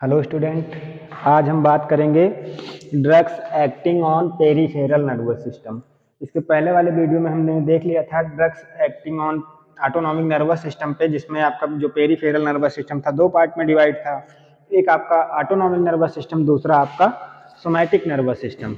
Hello student, आज हम बात करेंगे drugs acting on peripheral nervous system. इसके पहले वाले वीडियो में हमने देख लिया था drugs acting on autonomic nervous system पे, जिसमें आपका जो पेरिफेरल नर्वस सिस्टम था दो पार्ट में डिवाइड था। एक आपका ऑटोनॉमिक नर्वस सिस्टम, दूसरा आपका somatic nervous system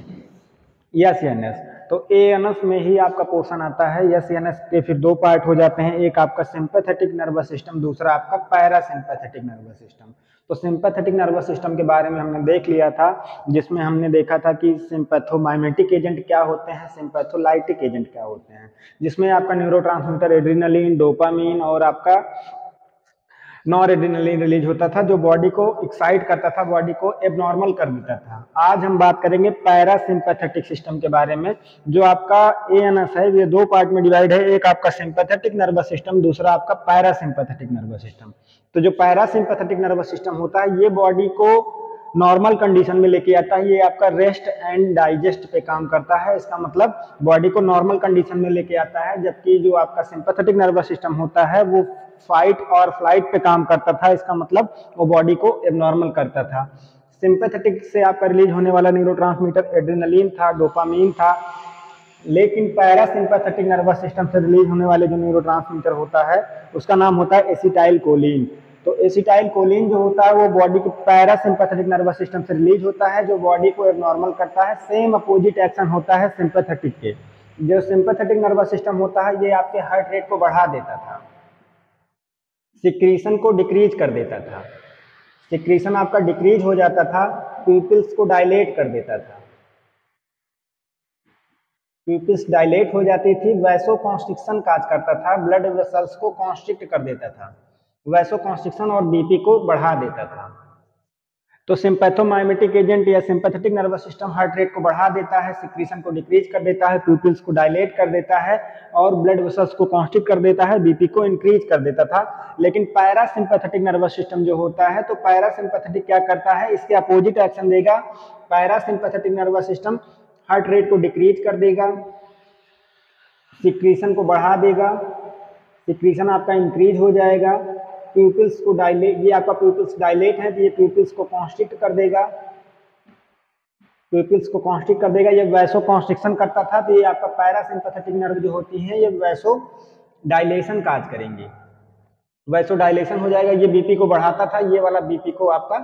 S N S. तो ए एन एस में ही आपका पोर्शन आता है। यस एन एस के फिर दो पार्ट हो जाते हैं, एक आपका सिंपैथेटिक नर्वस सिस्टम, दूसरा आपका पैरासिम्पैथेटिक नर्वस सिस्टम। तो सिंपैथेटिक नर्वस सिस्टम के बारे में हमने देख लिया था, जिसमें हमने देखा था कि सिंपैथोमाइमेटिक एजेंट क्या होते हैं, सिंपैथोलाइटिक एजेंट क्या होते हैं, जिसमें आपका न्यूरोट्रांसमीटर एड्रिनलिन, डोपामीन और आपका नॉर एड्रिनलिन रिलीज होता था, जो बॉडी को एक्साइट करता था, बॉडी को एबनॉर्मल कर देता था। आज हम बात करेंगे पैरासिम्पैथेटिक सिस्टम के बारे में, जो आपका एएनएस है। ये दो पार्ट में डिवाइड है, एक आपका सिंपैथेटिक नर्वस सिस्टम, दूसरा आपका पैरासिम्पैथेटिक नर्वस सिस्टम। तो जो पैरासिम्पैथेटिक नर्वस सिस्टम होता है, ये बॉडी को नॉर्मल कंडीशन में लेके आता है। ये आपका रेस्ट एंड डाइजेस्ट पे काम करता है। इसका मतलब बॉडी को नॉर्मल कंडीशन में लेके आता है, जबकि जो आपका सिंपैथेटिक नर्वस सिस्टम होता है वो फाइट और फ्लाइट पे काम करता था। इसका मतलब वो बॉडी को एबनॉर्मल करता था। सिंपैथेटिक से आपका रिलीज होने वाला न्यूरोट्रांसमीटर एड्रिनलिन था, डोपामीन था, लेकिन पैरासिम्पैथेटिक नर्वस सिस्टम से रिलीज होने वाले जो न्यूरोट्रांसमीटर होता है उसका नाम होता है एसिटाइल कोलिन। तो एसिटाइल कोलिन जो होता है वो बॉडी के पैरासिम्पैथेटिक नर्वस सिस्टम से रिलीज होता है, जो बॉडी को एबनॉर्मल करता है। सेम अपोजिट एक्शन होता है सिंपैथेटिक के। जो सिंपैथेटिक नर्वस सिस्टम होता है ये आपके हार्ट रेट को बढ़ा देता था, सिक्रीशन को डिक्रीज कर देता था, सिक्रीशन आपका डिक्रीज हो जाता था, प्यूपिल्स को डायलेट कर देता था, प्यूपिल्स डायलेट हो जाती थी, वैसो कॉन्स्ट्रिक्शन काज करता था, ब्लड वेसल्स को कॉन्स्ट्रिक्ट कर देता था, वैसो कॉन्स्ट्रिक्शन और बीपी को बढ़ा देता था। तो सिंपैथोमाइमेटिक एजेंट या sympathetic nervous system heart rate को बढ़ा देता है, सिक्रीशन को डिक्रीज कर देता है, प्यूपिल्स को डायलेट कर देता है और ब्लड वेसल्स को कॉन्स्ट्रिक्ट कर देता है, बीपी को इंक्रीज कर देता था। लेकिन पैरासिम्पैथेटिक नर्वस सिस्टम जो होता है, तो पैरासिम्पैथेटिक क्या करता है, इसके अपोजिट एक्शन देगा। Parasympathetic nervous system heart rate को डिक्रीज कर देगा, सिक्रीशन को बढ़ा देगा, सिक्रीशन आपका इंक्रीज हो जाएगा, प्यूपिल्स को डायलेट, ये आपका प्यूपिल्स डायलेट है तो ये प्यूपिल्स को कॉन्स्ट्रिक्ट कर देगा, प्यूपिल्स को कॉन्स्ट्रिक्ट कर देगा। ये वैसो कॉन्स्ट्रिक्शन करता था, तो ये आपका पैरासिम्पैथेटिक नर्व जो होती है ये वैसो डायलेशन काज करेंगे, वैसो डायलेशन हो जाएगा। ये बीपी को बढ़ाता था, ये वाला बीपी को आपका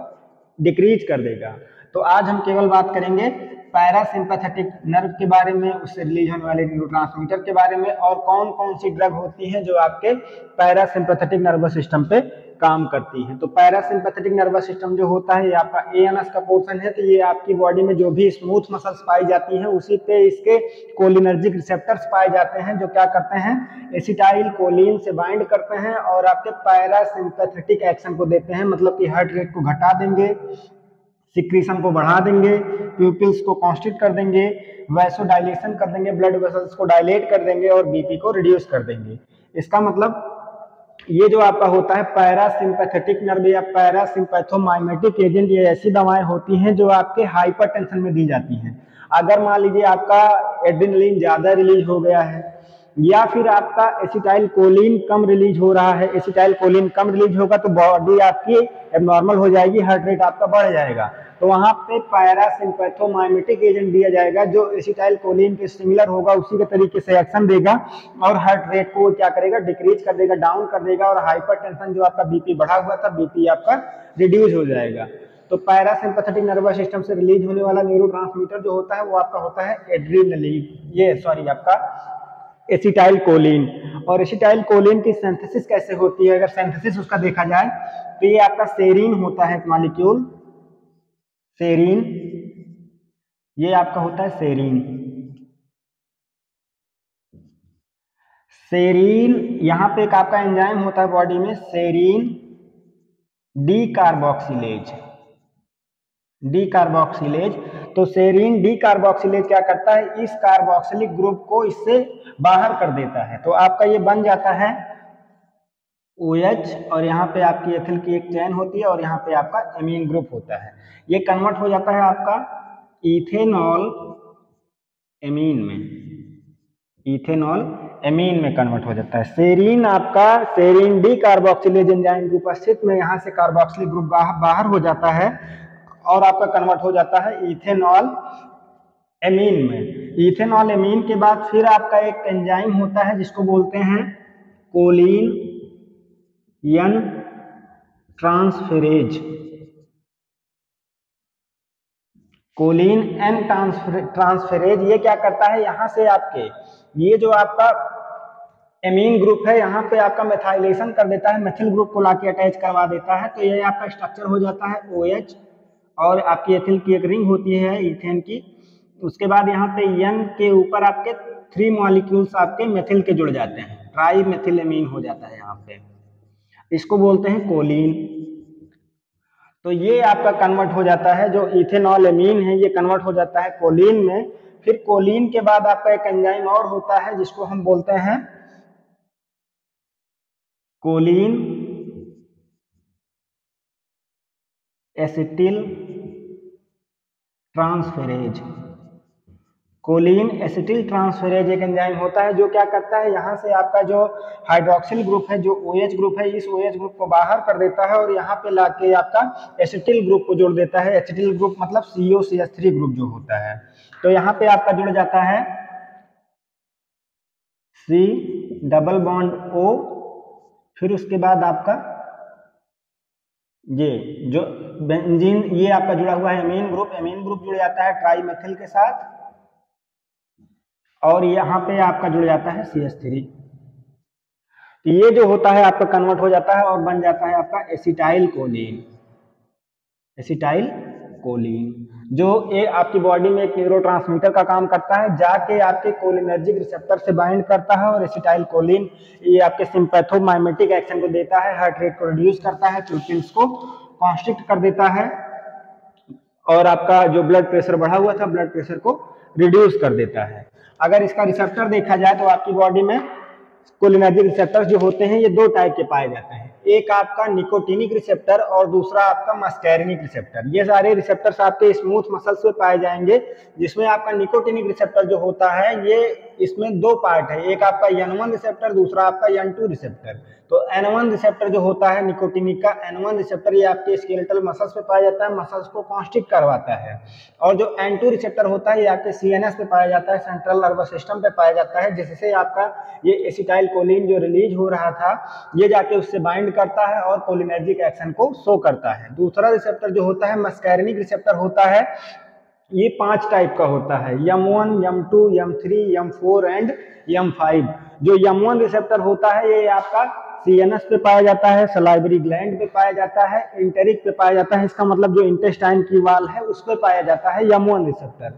डिक्रीज कर देगा। तो आज हम केवल बात करेंगे पैरासिम्पैथेटिक नर्व के बारे में, उससे रिलीज होने वाले न्यूरोट्रांसमीटर के बारे में, और कौन कौन सी ड्रग होती हैं जो आपके पैरासिम्पैथेटिक नर्वस सिस्टम पे काम करती हैं। तो पैरासिम्पैथेटिक नर्वस सिस्टम जो होता है ये आपका एएनएस का पोर्शन है। तो ये आपकी बॉडी में जो भी स्मूथ मसल्स पाई जाती हैं उसी पे इसके कोलिनर्जिक रिसेप्टर्स पाए जाते हैं, जो क्या करते हैं, एसिटाइल कोलिन से बाइंड करते हैं और आपके पैरासिम्पैथेटिक एक्शन को देते हैं। मतलब कि हार्ट रेट को घटा देंगे, सिक्रीशन को बढ़ा देंगे, प्यूपिल्स को कॉन्स्ट्रिक्ट कर देंगे, वैसो डायलेशन कर देंगे, ब्लड वेसल्स को डायलेट कर देंगे और बीपी को रिड्यूस कर देंगे। इसका मतलब ये जो आपका होता है पैरासिम्पैथेटिक नर्व या पैरासिम्पैथोमाइमेटिक एजेंट, ये ऐसी दवाएं होती हैं जो आपके हाइपरटेंशन में दी जाती हैं। अगर मान लीजिए आपका एड्रेनलिन ज्यादा रिलीज हो गया है या फिर आपका एसिटाइल कोलिन कम रिलीज हो रहा है, एसिटाइल कोलिन कम रिलीज होगा तो बॉडी आपकी एबनॉर्मल हो जाएगी, हार्ट रेट आपका बढ़ जाएगा। तो वहां पे पैरासिम्पैथोमाइमेटिक एजेंट दिया जाएगा जो एसिटाइल कोलिन के सिमिलर होगा, उसी के तरीके से एक्शन देगा और हार्ट रेट को क्या करेगा, डिक्रीज कर देगा, डाउन कर देगा, और हाइपरटेंशन जो आपका बीपी बढ़ा हुआ था, बीपी आपका रिड्यूस हो जाएगा। तो पैरासिम्पैथेटिक नर्वस सिस्टम से रिलीज होने वाला न्यूरोट्रांसमीटर जो होता है वो आपका होता है एड्रेनलिन, ये सॉरी आपका एसिटाइल कोलिन। और एसिटाइल कोलिन की सिंथेसिस कैसे होती है, अगर सिंथेसिस उसका देखा जाए तो ये आपका सेरीन होता है एक मॉलिक्यूल, सेरीन, ये आपका होता है सेरीन। सेरीन यहां पे एक आपका एंजाइम होता है बॉडी में, serine D carboxylase, D carboxylase. तो सेरीन डी कार्बोक्सिलेज क्या करता है, इस कार्बोक्सिलिक ग्रुप को इससे बाहर कर देता है। तो आपका ये बन जाता है OH, और यहाँ पे आपकी एथिल की एक चेन होती है और यहाँ पे आपका एमीन ग्रुप होता है। ये कन्वर्ट हो जाता है आपका इथेनॉल एमीन में, इथेनॉल एमीन में कन्वर्ट हो जाता है। सेरीन आपका सेरीन डी कार्बोक्सिलेज एंजाइम की उपस्थित में यहाँ से कार्बोक्सिल ग्रुप बाहर हो जाता है और आपका कन्वर्ट हो जाता है इथेनॉल एमीन में। इथेनॉल एमीन के बाद फिर आपका एक एंजाइम होता है जिसको बोलते हैं choline N transferase. Choline N transferase ये क्या करता है, यहाँ से आपके ये जो आपका एमीन ग्रुप है यहाँ पे आपका मेथाइलेशन कर देता है, मेथिल ग्रुप को लाके अटैच करवा देता है। तो ये आपका स्ट्रक्चर हो जाता है OH और आपकी एथिल की एक रिंग होती है इथेन की। उसके बाद यहाँ पे N के ऊपर आपके 3 मॉलिक्यूल्स आपके मेथिल के जुड़ जाते हैं, ट्राई मेथिल एमीन हो जाता है यहाँ पे, इसको बोलते हैं कोलिन। तो ये आपका कन्वर्ट हो जाता है, जो इथेनॉल एमीन है ये कन्वर्ट हो जाता है कोलिन में। फिर कोलिन के बाद आपका एक एंजाइम और होता है जिसको हम बोलते हैं choline acetyl transferase. Choline acetyl transferase एक एंजाइम होता है जो क्या करता है, यहाँ से आपका जो हाइड्रोक्सिल ग्रुप है, जो OH ग्रुप है, इस OH ग्रुप को बाहर कर देता है और यहाँ पे लाके आपका एसिटिल ग्रुप को जोड़ देता है। एसिटिल ग्रुप मतलब COCH3 ग्रुप जो होता है। तो यहाँ पे आपका जुड़ जाता है C डबल बॉन्ड O, फिर उसके बाद आपका ये जो बेंजीन ये आपका जुड़ा हुआ है एमीन ग्रुप जुड़ जाता है ट्राई मेथिल के साथ और यहाँ पे आपका जुड़ जाता है CH3। तो ये जो होता है आपका कन्वर्ट हो जाता है और बन जाता है आपका एसिटाइल कोलिन। एसिटाइल कोलिन जो ये आपकी बॉडी में एक न्यूरोट्रांसमीटर का काम करता है, जाके आपके कोलिनर्जिक रिसेप्टर से बाइंड करता है और एसिटाइल कोलिन ये आपके सिंपैथोमाइमेटिक एक्शन को देता है, हार्ट रेट को रिड्यूस करता है, प्यूपिल्स को कॉन्स्ट्रिक्ट कर देता है और आपका जो ब्लड प्रेशर बढ़ा हुआ था ब्लड प्रेशर को रिड्यूस कर देता है। अगर इसका रिसेप्टर देखा जाए तो आपकी बॉडी में कोलिनर्जिक रिसेप्टर्स जो होते हैं ये 2 टाइप के पाए जाते हैं, एक आपका निकोटिनिक रिसेप्टर और दूसरा आपका मस्कैरिनिक रिसेप्टर। ये सारे रिसेप्टर्स आपके स्मूथ मसल्स में पाए जाएंगे, जिसमें आपका निकोटिनिक रिसेप्टर जो होता है ये इसमें 2 पार्ट है, एक आपका N1 रिसेप्टर, दूसरा आपका N2 रिसेप्टर। तो N1 रिसेप्टर जो होता है निकोटिनिक का N1 रिसेप्टर ये आपके स्केलेटल मसल्स पे पाया जाता है, मसल्स को कॉन्स्ट्रिक्ट करवाता है। और जो N2 रिसेप्टर होता है ये आपके CNS पे पाया जाता है, सेंट्रल नर्वस सिस्टम पे पाया जाता है, जिससे आपका ये एसिटाइल कोलिन जो रिलीज हो रहा था ये जाके उससे बाइंड करता है और कोलिनर्जिक एक्शन को शो करता है। दूसरा रिसेप्टर जो होता है मस्कैरिनिक रिसेप्टर होता है, ये 5 टाइप का होता है, M1, M2, M3, M4 and M5। जो M1 रिसेप्टर होता है ये आपका CNS पे पाया जाता है, सलाइवरी ग्लैंड पे पाया जाता है, इंटेरिक पे पाया जाता है, इसका मतलब जो इंटेस्टाइन की वाल है उस पे पाया जाता है M1 रिसेप्टर।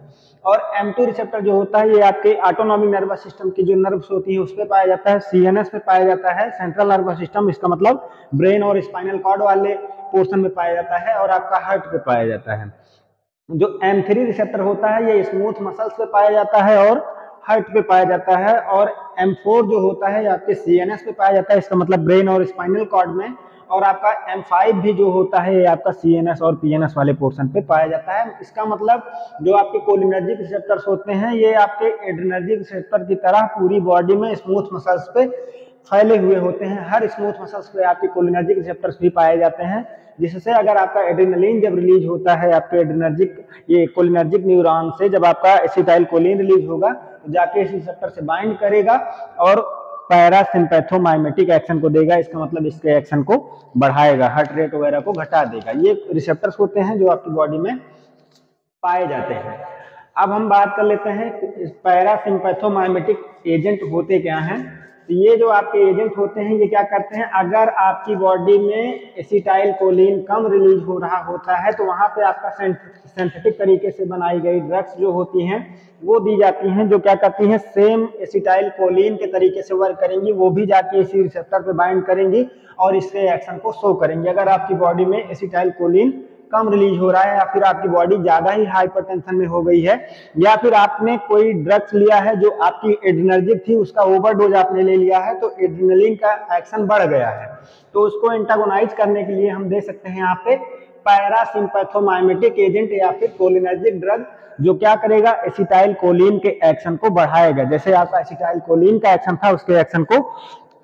और M2 रिसेप्टर जो होता है ये आपके ऑटोनॉमिक नर्वस सिस्टम की जो नर्व्स होती है उस पे पाया जाता है, CNS पे पाया जाता है, सेंट्रल नर्वस सिस्टम, इसका मतलब ब्रेन और स्पाइनल कॉर्ड वाले पोर्शन में पाया जाता है, और आपका हार्ट पे पाया जाता है। जो M3 रिसेप्टर होता है ये स्मूथ मसल्स पे पाया जाता है और हार्ट पे पाया जाता है, और M4 जो होता है आपके CNS पे पाया जाता है, इसका मतलब ब्रेन और स्पाइनल कॉर्ड में, और आपका M5 भी जो होता है ये आपका CNS और PNS वाले पोर्शन पे पाया जाता है। इसका मतलब जो आपके कोलिनर्जिक रिसेप्टर्स होते हैं ये आपके एड्रेनर्जिक रिसेप्टर की तरह पूरी बॉडी में स्मूथ मसल्स पे फैले हुए होते हैं। हर स्मूथ मसल्स पे आपके कोलिनर्जिक रिसेप्टर्स भी पाए जाते हैं, जिससे अगर आपका एड्रेनलिन जब रिलीज होता है आपके एड्रेनर्जिक ये कोलिनर्जिक न्यूरॉन से, जब आपका एसिटाइल कोलिन रिलीज होगा तो जाके इस रिसेप्टर से बाइंड करेगा और पैरासिम्पैथोमाइमेटिक एक्शन को देगा, इसका मतलब इसके एक्शन को बढ़ाएगा, हार्ट रेट वगैरह को घटा देगा। ये रिसेप्टर्स होते हैं जो आपकी बॉडी में पाए जाते हैं। अब हम बात कर लेते हैं पैरासिम्पैथोमाइमेटिक एजेंट होते क्या हैं। तो ये जो आपके एजेंट होते हैं ये क्या करते हैं, अगर आपकी बॉडी में एसिटाइल कोलिन कम रिलीज हो रहा होता है तो वहां पे आपका सिंथेटिक तरीके से बनाई गई ड्रग्स जो होती हैं वो दी जाती हैं, जो क्या करती हैं सेम एसिटाइल कोलिन के तरीके से वर्क करेंगी, वो भी जाके इसी रिसेप्टर पे बाइंड करेंगी और इसके एक्शन को शो करेंगी। अगर आपकी बॉडी में एसिटाइल कोलिन कम रिलीज हो रहा है, या फिर आपकी बॉडी ज्यादा ही हाइपरटेंशन में हो गई है, या फिर आपने कोई ड्रग्स लिया है जो आपकी एड्रेनर्जिक थी उसका ओवरडोज आपने ले लिया है तो एड्रेनलिन का एक्शन बढ़ गया है, तो उसको एंटागोनाइज करने के लिए हम दे सकते हैं यहाँ पे पैरासिम्पैथोमाइमेटिक एजेंट या फिर कोलिनर्जिक ड्रग जो क्या करेगा, एसिटाइल कोलिन के एक्शन को बढ़ाएगा। जैसे आपका एसिटाइल कोलिन का एक्शन था उसके एक्शन को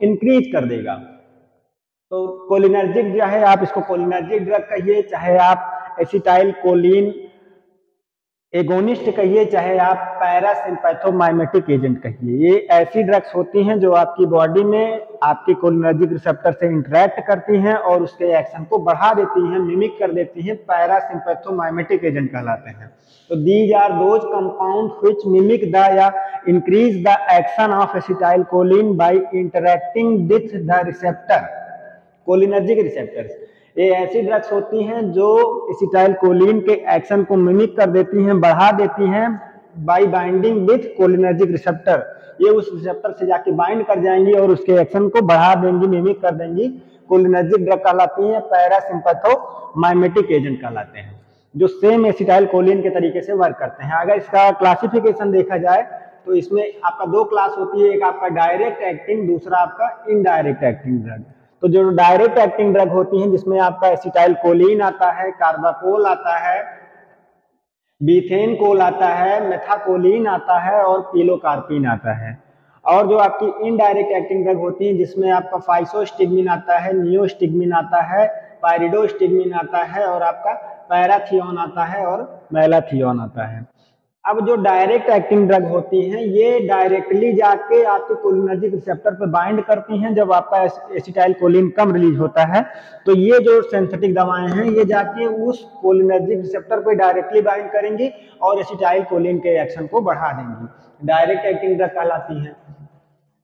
इंक्रीज कर देगा। तो कोलिनर्जिक जो है, आप इसको कोलिनर्जिक ड्रग कहिए, चाहे आप एसिटाइल कोलिन एगोनिस्ट कहिए, चाहे आप पैरासिम्पैथोमाइमेटिक एजेंट कहिए, ये ऐसी ड्रग्स होती हैं जो आपकी बॉडी में आपकी कोलिनर्जिक रिसेप्टर से इंटरेक्ट करती हैं और उसके एक्शन को बढ़ा देती हैं, मिमिक कर देती हैं, पैरासिम्पैथोमाइमेटिक एजेंट कहलाते हैं। तो these are those compound which mimic the या increase the action of acetylcholine by interacting with the receptor, cholinergic receptors. ये ऐसी ड्रग्स होती हैं जो एसिटाइल कोलिन के एक्शन को मिमिक कर देती हैं, बढ़ा देती हैं by binding with cholinergic receptor. ये उस रिसेप्टर से जाके बाइंड कर जाएंगी और उसके एक्शन को बढ़ा देंगी, मिमिक कर देंगी। कोलिनर्जिक ड्रग कहलाती हैं, पैरासिम्पैथोमाइमेटिक एजेंट कहलाते हैं, जो सेम एसिटाइल कोलिन के तरीके से वर्क करते हैं। अगर इसका क्लासिफिकेशन देखा जाए तो इसमें आपका दो क्लास होती है, एक आपका डायरेक्ट एक्टिंग, दूसरा आपका इनडायरेक्ट एक्टिंग ड्रग। तो जो डायरेक्ट एक्टिंग ड्रग होती हैं जिसमें आपका एसिटाइल कोलिन आता है, कार्बाकोल आता है, बीथेन कोल आता है, मेथाकोलिन आता है और पिलोकार्पिन आता है। और जो आपकी इनडायरेक्ट एक्टिंग ड्रग होती हैं जिसमें आपका फाइसोस्टिग्मिन आता है, नियोस्टिग्मिन आता है, पायरिडोस्टिग्मिन आता है और आपका पैराथियोन आता है और मैलाथियोन आता है। अब जो डायरेक्ट एक्टिंग ड्रग होती हैं ये डायरेक्टली जाके आपके कोलिनर्जिक रिसेप्टर पे बाइंड करती हैं। जब आपका एसिटाइल कोलिन कम रिलीज होता है तो ये जो सिंथेटिक दवाएं हैं ये जाके उस कोलिनर्जिक रिसेप्टर पे डायरेक्टली बाइंड करेंगी और एसिटाइल कोलिन के एक्शन को बढ़ा देंगी, डायरेक्ट एक्टिंग ड्रग कहलाती हैं।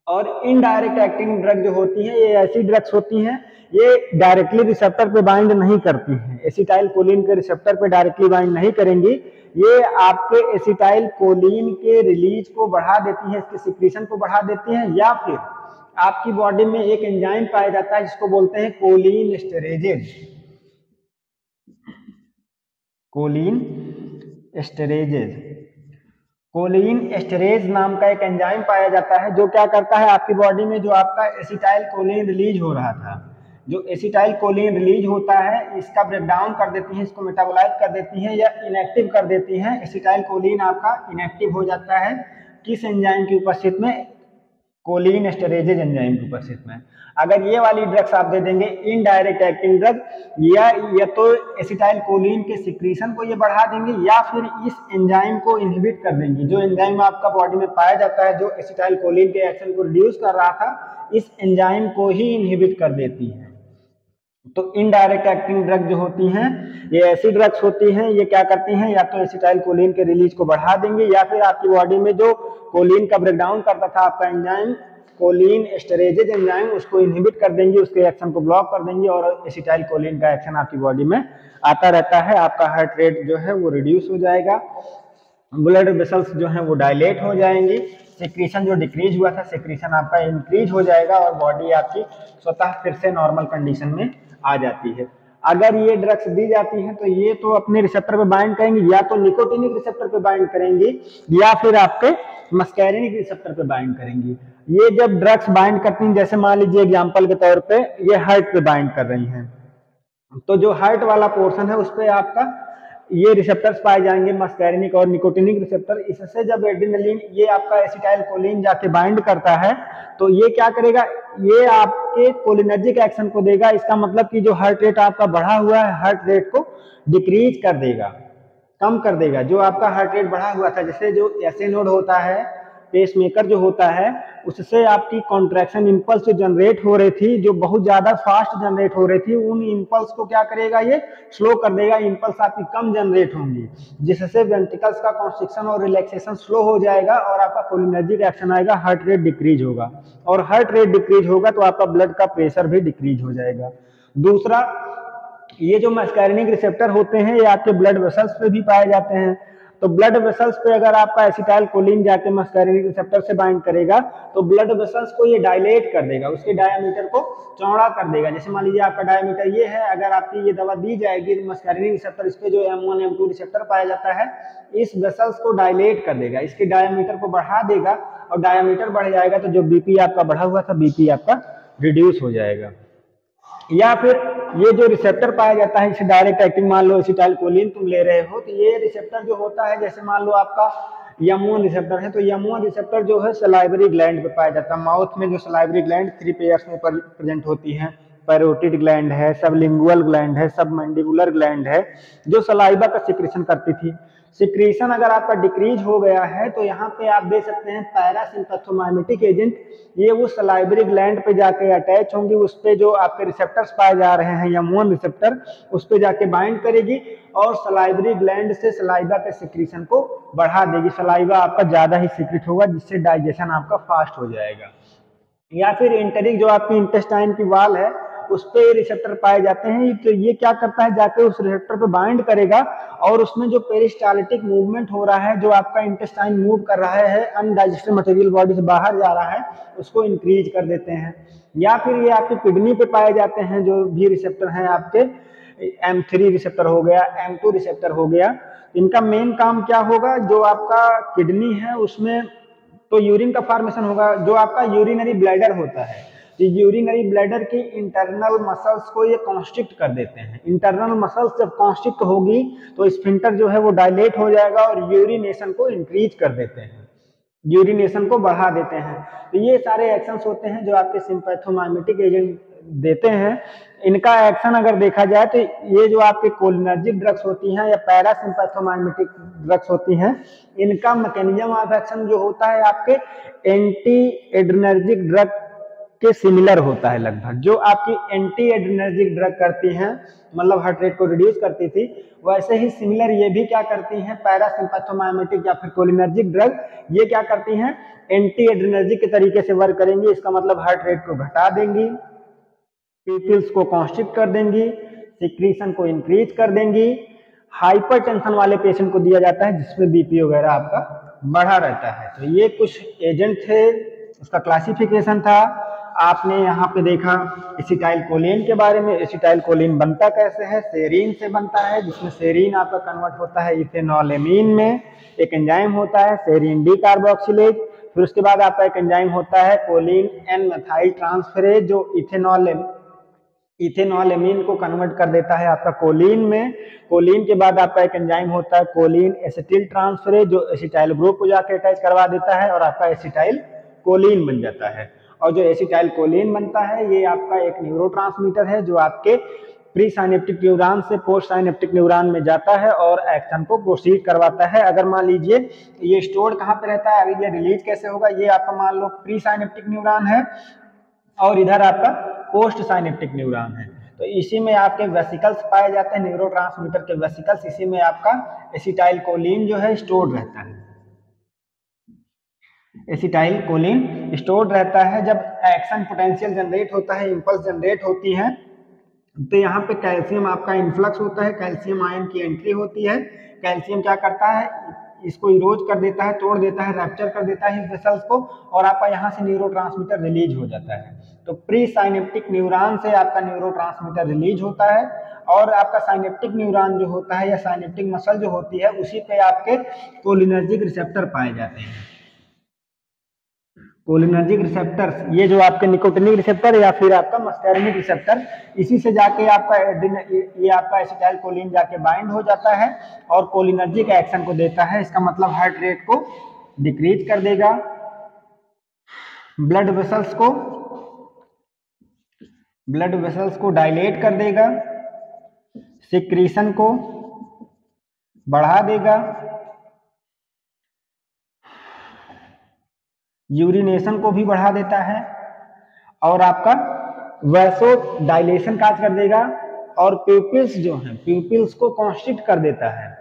और इनडायरेक्ट एक्टिंग ड्रग जो होती हैं ये ऐसी ड्रग्स होती हैं ये डायरेक्टली रिसेप्टर पे बाइंड नहीं करती हैं, एसिटाइल कोलिन के रिसेप्टर पे डायरेक्टली बाइंड नहीं करेंगी, ये आपके एसिटाइल कोलिन के रिलीज को बढ़ा देती हैं, इसके सिक्रीशन को बढ़ा देती हैं। या फिर आपकी बॉडी में एक एंजाइम पाया जाता है जिसको बोलते हैं कोलिन एस्टरेजेज, कोलिन एस्टरेजेज। कोलिन एस्टरेज नाम का एक एंजाइम पाया जाता है जो क्या करता है, आपकी बॉडी में जो आपका एसिटाइल कोलिन रिलीज हो रहा था, जो एसिटाइल कोलिन रिलीज होता है इसका ब्रेकडाउन कर देती है, इसको मेटाबोलाइज कर देती है या इनएक्टिव कर देती है। एसिटाइल कोलिन आपका इनएक्टिव हो जाता है किस एंजाइम की उपस्थिति में, कोलिन एस्टरेजेज एंजाइम की उपस्थिति में। अगर ये वाली ड्रग्स आप दे देंगे इनडायरेक्ट एक्टिंग ड्रग, या तो एसिटाइल कोलिन के सिक्रीशन को ये बढ़ा देंगे या फिर इस एंजाइम को इनहिबिट कर देंगे। जो एंजाइम आपका बॉडी में पाया जाता है जो एसिटाइल कोलिन के एक्शन को रिड्यूस कर रहा था, इस एंजाइम को ही इनहिबिट कर देती है। तो इनडायरेक्ट एक्टिंग ड्रग जो होती हैं ये ऐसी ड्रग्स होती हैं, ये क्या करती हैं, या तो एसिटाइल कोलिन के रिलीज को बढ़ा देंगे या फिर आपकी बॉडी में जो कोलिन का ब्रेकडाउन करता था आपका एंजाइम कोलिन एस्टरेजेज एंजाइम, उसको इनहिबिट कर देंगे, उसके एक्शन को ब्लॉक कर देंगे और एसिटाइल कोलिन का एक्शन आपकी बॉडी में आता रहता है। आपका हार्ट रेट जो है वो रिड्यूस हो जाएगा, ब्लड वेसल्स जो है वो डायलेट हो जाएंगी, सिक्रीशन जो डिक्रीज हुआ था सिक्रीशन आपका इंक्रीज हो जाएगा और बॉडी आपकी स्वतः फिर से नॉर्मल कंडीशन में आ जाती है। अगर ये ड्रग्स दी जाती हैं तो ये तो अपने रिसेप्टर पे बाइंड करेंगी, या तो निकोटिनिक रिसेप्टर पे बाइंड करेंगी या फिर आपके मस्कैरिनिक रिसेप्टर पे बाइंड करेंगी। ये जब ड्रग्स बाइंड करती हैं, जैसे मान लीजिए एग्जांपल के तौर पे ये हार्ट पे बाइंड कर रही हैं, तो जो हार्ट वाला पोर्शन है उस पे आपका ये रिसेप्टर्स पाए जाएंगे मस्कैरिनिक और निकोटिनिक रिसेप्टर। इससे जब एड्रेनलिन ये आपका एसिटाइल कोलिन जाके बाइंड करता है तो ये क्या करेगा, ये आपके कोलिनर्जिक एक्शन को देगा। इसका मतलब कि जो हार्ट रेट आपका बढ़ा हुआ है हार्ट रेट को डिक्रीज कर देगा, कम कर देगा। जो आपका हार्ट रेट बढ़ा हुआ था, जैसे जो एसए नोड होता है, पेसमेकर जो होता है, उससे आपकी कॉन्ट्रैक्शन इंपल्स जो जनरेट हो रही थी, जो बहुत ज्यादा फास्ट जनरेट हो रही थी, उन इंपल्स को क्या करेगा, ये स्लो कर देगा। इंपल्स आपकी कम जनरेट होंगी जिससे वेंट्रिकल्स का कॉन्स्ट्रिक्शन और रिलैक्सेशन स्लो हो जाएगा और आपका कोलिनर्जिक एक्शन आएगा, हार्ट रेट डिक्रीज होगा। और हार्ट रेट डिक्रीज होगा तो आपका ब्लड का प्रेशर भी डिक्रीज हो जाएगा। दूसरा, ये जो मस्कैरिनिक रिसेप्टर होते हैं ये आपके ब्लड वेसल्स पे भी पाए जाते हैं। तो ब्लड वेसल्स पे अगर आपका एसिटाइल कोलिन जाके मस्कैरिनिक रिसेप्टर से बाइंड करेगा तो ब्लड वेसल्स को ये डायलेट कर देगा, उसके डायमीटर को चौड़ा कर देगा। जैसे मान लीजिए आपका डायमीटर ये है, अगर आपकी ये दवा दी जाएगी तो मस्कैरिनिक रिसेप्टर, इस पे जो M1 M2 रिसेप्टर पाया जाता है, इस वेसल्स को डायलेट कर देगा, इसके डायमीटर को बढ़ा देगा और डायमीटर बढ़ जाएगा तो जो बीपी आपका बढ़ा हुआ था बीपी आपका रिड्यूस हो जाएगा। या फिर ये जो रिसेप्टर पाया जाता है, इसे डायरेक्ट एक्टिंग, मान लो एसिटाइलकोलिन तुम ले रहे हो, तो ये रिसेप्टर जो होता है, जैसे मान लो आपका यम1 रिसेप्टर है, तो यम1 रिसेप्टर जो है सलाइवरी ग्लैंड पे पाया जाता है। माउथ में जो सलाइवरी ग्लैंड 3 पेयर्स में प्रेजेंट होती हैं, पैरोटिड ग्लैंड है, सबलिंगुअल ग्लैंड है, सबमैंडिबुलर ग्लैंड है, जो सलाइवा का सिक्रेशन करती थी। सिक्रेशन अगर आपका डिक्रीज हो गया है तो यहाँ पे आप दे सकते हैं पैरासिम्पैथोमाइमेटिक एजेंट। ये वो सलाइवरी ग्लैंड पे जाके अटैच होंगी, उस पे जो आपके रिसेप्टर्स पाए जा रहे हैं यम1 रिसेप्टर, उस पे जाके बाइंड करेगी और सलाइवरी ग्लैंड से सलाइवा के सिक्रेशन को बढ़ा देगी। सलाइवा आपका ज्यादा ही सीक्रेट होगा, जिससे डाइजेशन आपका फास्ट हो जाएगा। या फिर इंटेरिक जो आपकी इंटेस्टाइन की वाल है, उस पे रिसेप्टर पाए जाते हैं, तो ये क्या करता है, जाके उस रिसेप्टर पे बाइंड करेगा और उसमें जो पेरिस्टाल्टिक मूवमेंट हो रहा है, जो आपका इंटेस्टाइन मूव कर रहा है, अनडाइजेस्टेड मटेरियल बॉडी से बाहर जा रहा है, उसको इंक्रीज कर देते हैं। या फिर ये आपकी किडनी पे पाए जाते हैं, जो भी रिसेप्टर हैं आपके, M3 रिसेप्टर हो गया, M2 रिसेप्टर हो गया। इनका मेन काम क्या होगा, जो आपका किडनी है उसमें तो यूरिन का फॉर्मेशन होगा, जो आपका यूरिनरी ब्लैडर होता है, ये यूरिनरी ब्लैडर की इंटरनल मसल्स को ये कॉन्स्ट्रिक्ट कर देते हैं। इंटरनल मसल्स जब कॉन्स्ट्रिक्ट होगी तो स्फिंक्टर जो है वो डायलेट हो जाएगा और यूरिनेशन को इंक्रीज कर देते हैं, यूरिनेशन को बढ़ा देते हैं। तो ये सारे एक्शंस होते हैं जो आपके सिम्पैथोमाइमेटिक एजेंट देते हैं। इनका एक्शन अगर देखा जाए तो ये जो आपके कोलिनर्जिक ड्रग्स होती हैं या पैरासिम्पैथोमाइमेटिक ड्रग्स होती हैं, इनका मैकेनिज्म ऑफ एक्शन जो होता है आपके एंटी एड्रेनर्जिक ड्रग के सिमिलर होता है लगभग। जो आपकी एंटी एड्रेनर्जिक ड्रग करती हैं, मतलब हार्ट रेट को रिड्यूस करती थी, वैसे ही सिमिलर ये भी क्या करती हैं, पैरासिम्पैथोमाइमेटिक या फिर कोलिनर्जिक ड्रग, ये क्या करती हैं, एंटी एड्रेनर्जिक के तरीके से वर्क करेंगी। इसका मतलब हार्ट रेट को घटा देंगी, पीपल्स को कॉन्स्ट्रिक्ट कर देंगी, सिक्रीशन को इंक्रीज कर देंगी। हाइपरटेंशन वाले पेशेंट को दिया जाता है जिसमें बीपी वगैरह आपका बढ़ा रहता है। तो ये कुछ एजेंट थे, उसका क्लासिफिकेशन था। आपने यहाँ पे देखा एसिटाइलकोलिन के बारे में। एसिटाइलकोलिन बनता कैसे है, सेरीन से बनता है, जिसमें सेरीन आपका कन्वर्ट होता है इथेनॉलेमीन में। एक एंजाइम होता है सेरीन डी कार्बोक्सिलेज। फिर उसके बाद आपका एक एंजाइम होता है कोलिन एन मेथाइल ट्रांसफरेज, जो इथेनॉलेमीन को कन्वर्ट कर देता है आपका कोलिन में। कोलिन के बाद आपका एक एंजाइम होता है कोलिन एसिटिल ट्रांसफरेज, जो एसिटाइल ग्रुप को जाकर अटैच करवा देता है और आपका एसिटाइल कोलिन बन जाता है। और जो एसिटाइल कोलिन बनता है, ये आपका एक न्यूरोट्रांसमीटर है जो आपके प्री साइनेप्टिक न्यूरॉन से पोस्ट साइनेप्टिक न्यूरॉन में जाता है और एक्शन को प्रोसीड करवाता है। अगर मान लीजिए ये स्टोर कहाँ पे रहता है, अगर ये रिलीज कैसे होगा, ये आपका मान लो प्री साइनेप्टिक न्यूरॉन है और इधर आपका पोस्ट साइनेप्टिक न्यूरॉन है, तो इसी में आपके वेसिकल्स पाए जाते हैं, न्यूरोट्रांसमीटर के वेसिकल्स। इसी में आपका एसिटाइलकोलिन जो है स्टोर्ड रहता है। एसिटाइलकोलिन स्टोर्ड रहता है। जब एक्शन पोटेंशियल जनरेट होता है, इंपल्स जनरेट होती है, तो यहाँ पे कैल्शियम आपका इन्फ्लक्स होता है, कैल्शियम आयन की एंट्री होती है। कैल्शियम क्या करता है, इसको इरोज कर देता है, तोड़ देता है, रैप्चर कर देता है इस वेसल्स को, और आपका यहाँ से न्यूरोट्रांसमीटर रिलीज हो जाता है। तो प्री साइनेप्टिक न्यूरॉन से आपका न्यूरोट्रांसमीटर रिलीज होता है और आपका साइनेप्टिक न्यूरॉन जो होता है या साइनेप्टिक मसल जो होती है, उसी पे आपके कोलिनर्जिक रिसेप्टर पाए जाते हैं। कोलिनर्जिक रिसेप्टर्स, ये जो आपके निकोटिनिक रिसेप्टर या फिर आपका मस्कैरिनिक रिसेप्टर, इसी से जाके आपका ये आपका एसिटाइलकोलिन जाके बाइंड हो जाता है और कोलिनर्जिक एक्शन को देता है। इसका मतलब हार्ट रेट को डिक्रीज कर देगा, ब्लड वेसल्स को डायलेट कर देगा, सिक्रीशन को बढ़ा देगा, यूरिनेशन को भी बढ़ा देता है और आपका वैसो डायलेशन काज कर देगा और प्यूपिल्स जो है, प्यूपिल्स को कॉन्स्ट्रिक्ट कर देता है।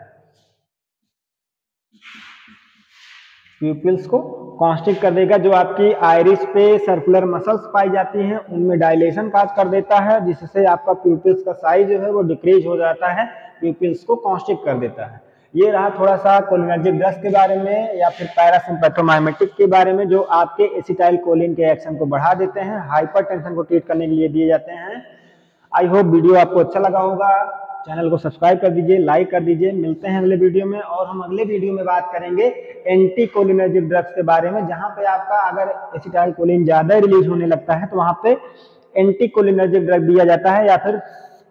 प्यूपिल्स को कॉन्स्ट्रिक्ट कर देगा। जो आपकी आइरिस पे सर्कुलर मसल्स पाई जाती हैं, उनमें डायलेशन काज कर देता है, जिससे आपका प्यूपिल्स का साइज जो है वो डिक्रीज हो जाता है, प्यूपिल्स को कॉन्स्ट्रिक्ट कर देता है। ये रहा थोड़ा सा कोलिनर्जिक ड्रग्स के बारे में या फिर पैरासिम्पैथोमाइमेटिक के बारे में, जो आपके एसिटाइलकोलिन के एक्शन को बढ़ा देते हैं, हाइपरटेंशन को ट्रीट करने के लिए दिए जाते हैं। आई होप वीडियो आपको अच्छा लगा होगा। चैनल को सब्सक्राइब कर दीजिए, लाइक कर दीजिए। मिलते हैं अगले वीडियो में, और हम अगले वीडियो में बात करेंगे एंटी कोलिनर्जिक ड्रग्स के बारे में, जहां पे आपका अगर एसिटाइलकोलिन ज्यादा रिलीज होने लगता है तो वहां पे एंटीकोलिनर्जिक ड्रग दिया जाता है या फिर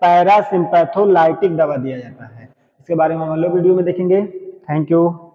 पैरासिम्पैथोलाइटिक दवा दिया जाता है। इसके बारे में हम अगले वीडियो में देखेंगे। Thank you.